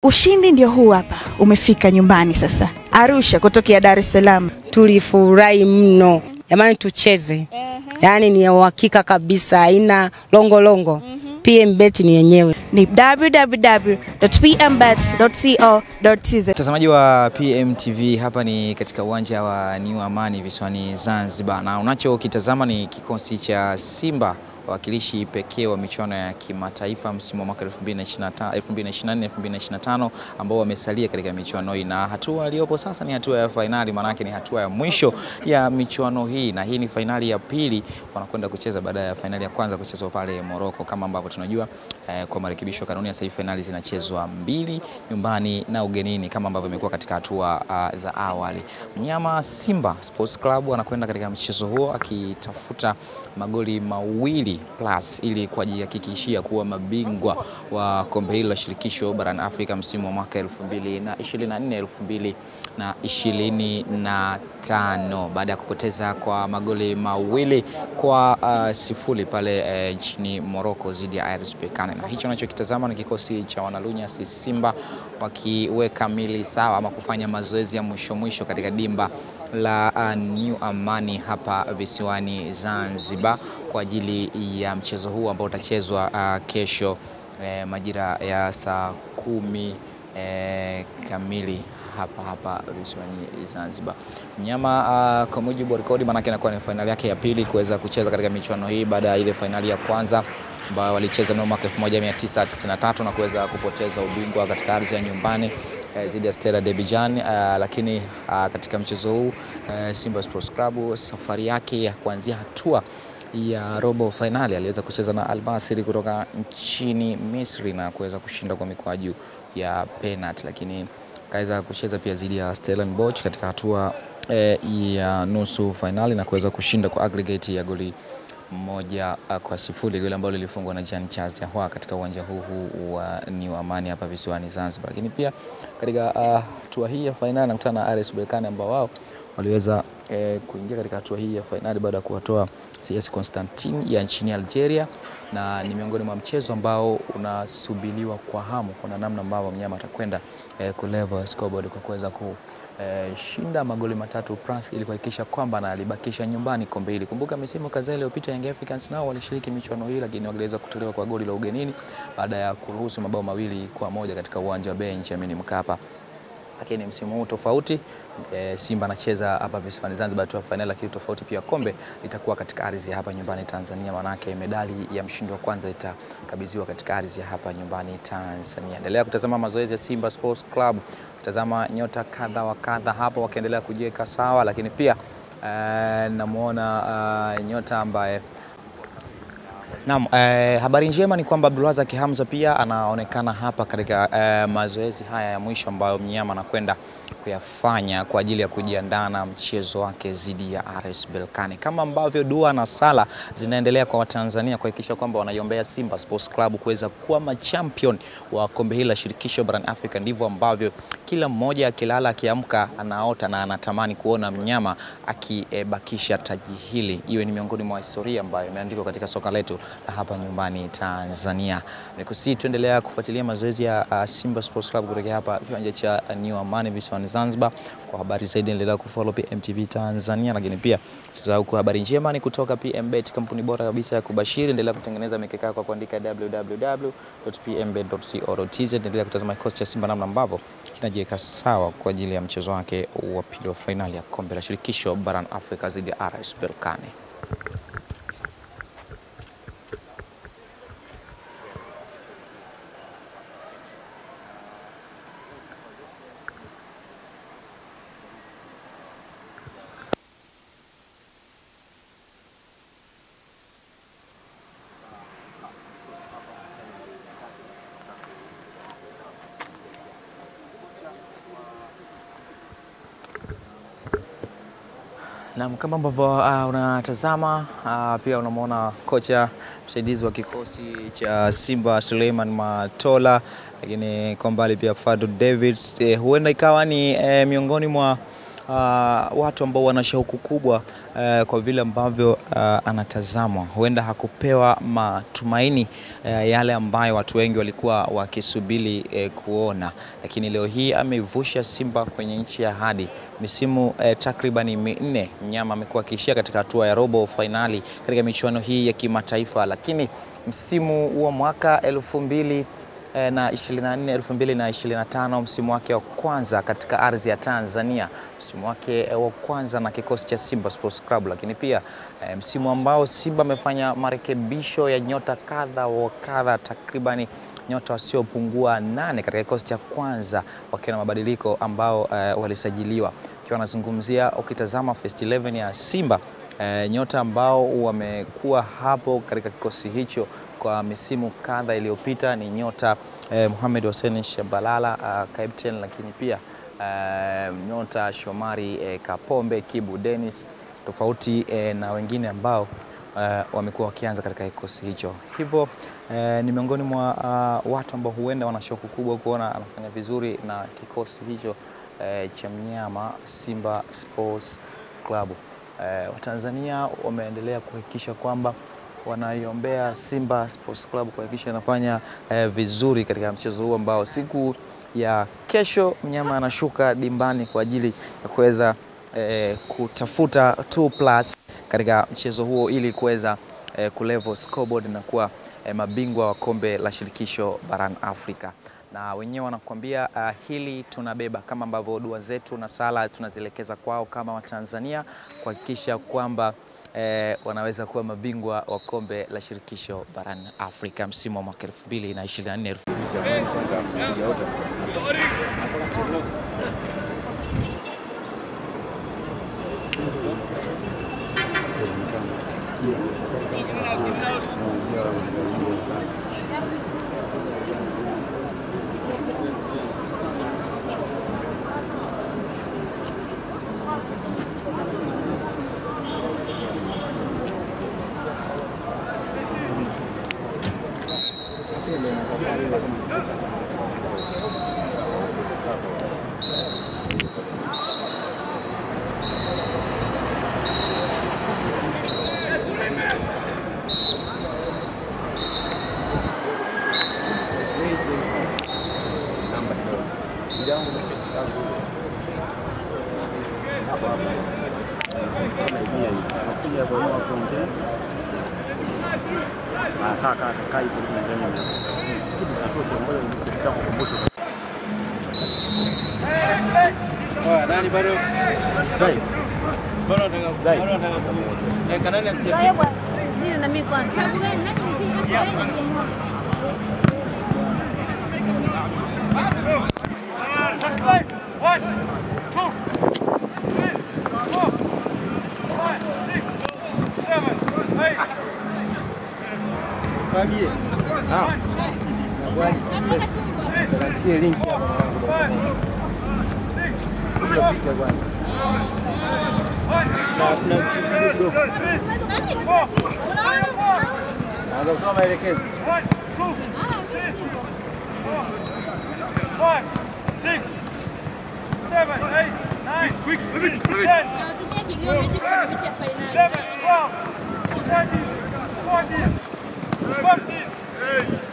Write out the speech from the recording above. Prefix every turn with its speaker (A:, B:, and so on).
A: Ushindi ndio huu hapa, umefika nyumbani sasa. Arusha kutokea Dar es Salaam.
B: Tulifurahi mno. Jamani tucheze. Yaani ni uhakika kabisa, haina longo. PMBet ni yenyewe.
A: Ni www.pmbet.co.tz.
C: Mtazamaji wa PMTV, hapa ni katika uwanja wa New Amani visiwani Zanzibar, na unachokitazama ni kikosi cha Simba, wakilishi pekee wa michuano ya kimataifa msimu wa mwaka 2024-2025 ambao wamesalia katika michuano hii, na hatua iliyopo sasa ni hatua ya finali, maana yake ni hatua ya mwisho ya michuano hii, na hii ni finali ya pili wanakwenda kucheza baada ya finali ya kwanza kuchezwa pale Morocco. Kama ambavyo tunajua kwa marekebisho kanuni ya sasa finali zinachezwa mbili nyumbani na ugenini kama ambavyo imekuwa katika hatua za awali. Mnyama Simba Sports Club anakwenda katika mchezo huo akitafuta magoli mawili plus ili kujihakikishia kuwa mabingwa wa kombe hili la shirikisho barani Afrika msimu wa mwaka 2024-2025 baada ya kupoteza kwa magoli mawili kwa sifuri pale nchini Morocco dhidi ya RS Berkane. Na hicho unachokitazama ni kikosi cha wanalunya Simba wakiweka mili sawa ama kufanya mazoezi ya mwisho katika dimba la New Amani hapa visiwani Zanzibar kwa ajili ya mchezo huu ambao utachezwa kesho majira ya saa 10 kamili hapa visiwani Zanzibar. Mnyama kwa mujibu wa rekodi, maana yake inakuwa ni finali yake ya pili kuweza kucheza katika michuano hii baada ya ile finali ya kwanza ambayo walicheza mwaka 1993 na kuweza kupoteza ubingwa katika ardhi ya nyumbani dhidi ya Stella d'Abidjan, lakini katika mchezo huu Simba Sports Club safari yake ya kuanzia hatua ya robo finali aliweza kucheza na Al Masry kutoka nchini Misri na kuweza kushinda kwa mikwaju ya penalty, lakini kaweza kucheza pia dhidi ya Stellenbosch katika hatua ya nusu finali na kuweza kushinda kwa aggregate ya goli 1-0, goli ambalo lilifungwa na Jean Charles Ahoua katika uwanja huu wa New Amani hapa visiwani Zanzibar. Lakini pia katika hatua hii ya finali nakutana na RS Berkane ambao wao waliweza kuingia katika hatua hii ya finali baada ya kuwatoa CS Constantine ya nchini Algeria, na ni miongoni mwa mchezo ambao unasubiriwa kwa hamu kwa namna ambavyo mnyama atakwenda kulevel scoreboard kwa kuweza shinda magoli 3+ ili kuhakikisha kwamba na alibakisha nyumbani kombe hili. Kumbuka msimu kadhaa iliyopita Young Africans nao walishiriki michuano hii, lakini waliweza kutolewa kwa goli la ugenini baada ya kuruhusu mabao 2-1 katika uwanja wa Benjamin Mkapa. Lakini msimu huu tofauti, Simba anacheza hapa visiwani Zanzibar tu finali, lakini tofauti pia kombe litakuwa katika ardhi hapa nyumbani Tanzania, manake medali ya mshindi wa kwanza itakabidhiwa katika ardhi hapa nyumbani Tanzania. Endelea kutazama mazoezi ya Simba Sports Club, kutazama nyota kadha wa kadha hapa wakiendelea kujiweka sawa, lakini pia namuona nyota ambaye habari njema ni kwamba Abdulrazak Hamza pia anaonekana hapa katika mazoezi haya ya mwisho ambayo mnyama anakwenda kuyafanya kwa ajili ya kujiandaa na mchezo wake dhidi ya RS Berkane. Kama ambavyo dua na sala zinaendelea kwa Watanzania kuhakikisha kwamba wanaiombea Simba Sports Club kuweza kuwa machampion wa kombe hili la shirikisho barani Afrika, ndivyo ambavyo kila mmoja akilala akiamka anaota na anatamani kuona mnyama akibakisha taji hili. Iwe ni miongoni mwa historia ambayo imeandikwa katika soka letu la hapa nyumbani Tanzania. Nikusihi tuendelea kufuatilia mazoezi ya Simba Sports Club kutoka hapa kiwanja cha New Amani visiwani Zanzibar. Kwa habari zaidi endelea kufollow PMTV Tanzania, lakini pia usisahau kwa habari njema ni kutoka PMBet, kampuni bora kabisa ya kubashiri. Endelea kutengeneza mikeka kwa kuandika www.pmbet.co.tz. Endelea kutazama kikosi cha Simba namna ambavyo kinajiweka sawa kwa ajili ya mchezo wake wa pili wa finali ya kombe la shirikisho barani Afrika dhidi ya RS Berkane. Na kama ambavyo unatazama pia unamwona kocha msaidizi wa kikosi cha Simba Suleiman Matola, lakini kwa mbali pia Fadlu Davids. Huenda ikawa ni miongoni mwa watu ambao wana shauku kubwa kwa vile ambavyo anatazamwa. Huenda hakupewa matumaini yale ambayo watu wengi walikuwa wakisubiri kuona, lakini leo hii ameivusha Simba kwenye nchi ya ahadi. Misimu takribani 4 mnyama amekuwa akiishia katika hatua ya robo finali katika michuano hii ya kimataifa, lakini msimu wa mwaka 2024-2025, msimu wake wa kwanza katika ardhi ya Tanzania, msimu wake wa kwanza na kikosi cha Simba Sports Club, lakini pia msimu ambao Simba amefanya marekebisho ya nyota kadha wa kadha, takribani nyota wasiopungua 8 katika kikosi cha kwanza, wakiwa na mabadiliko ambao walisajiliwa. Kiwa nazungumzia, ukitazama first 11 ya Simba, nyota ambao wamekuwa hapo katika kikosi hicho kwa misimu kadha iliyopita ni nyota Mohamed Hussein Shabalala, captain, lakini pia nyota Shomari Kapombe, Kibu Dennis, tofauti na wengine ambao wamekuwa wakianza katika kikosi hicho. Hivyo ni miongoni mwa watu ambao huenda wana shauku kubwa kuona anafanya vizuri na kikosi hicho cha mnyama Simba Sports Club. Watanzania wameendelea kuhakikisha kwamba wanaiombea Simba Sports Club kuhakikisha inafanya vizuri katika mchezo huu ambao siku ya kesho mnyama anashuka dimbani kwa ajili ya kuweza kutafuta 2+ katika mchezo huo ili kuweza kulevel scoreboard na kuwa mabingwa wa kombe la shirikisho barani Afrika. Na wenyewe wanakuambia hili tunabeba, kama ambavyo dua zetu na sala tunazielekeza kwao kama Watanzania kuhakikisha kwamba wanaweza kuwa mabingwa wa kombe la shirikisho barani Afrika msimu wa mwaka 2024.
D: Nani baru? Zai. Baru tengah. Zai. Kanannya siapa? Saya buat. Ini nama kuan. Saya bukan nak impian saya ni. Let's play. 1, 2, 3, 4, 5, 6, 7, 8. Pagi. Ah. Buat. Kecil link. Jagoan. Ada kau mai dekat. 1, 2, 3, 4, 5, 6, 7, 8, 9, quick, 10, 11, 12, 13, 14, 15.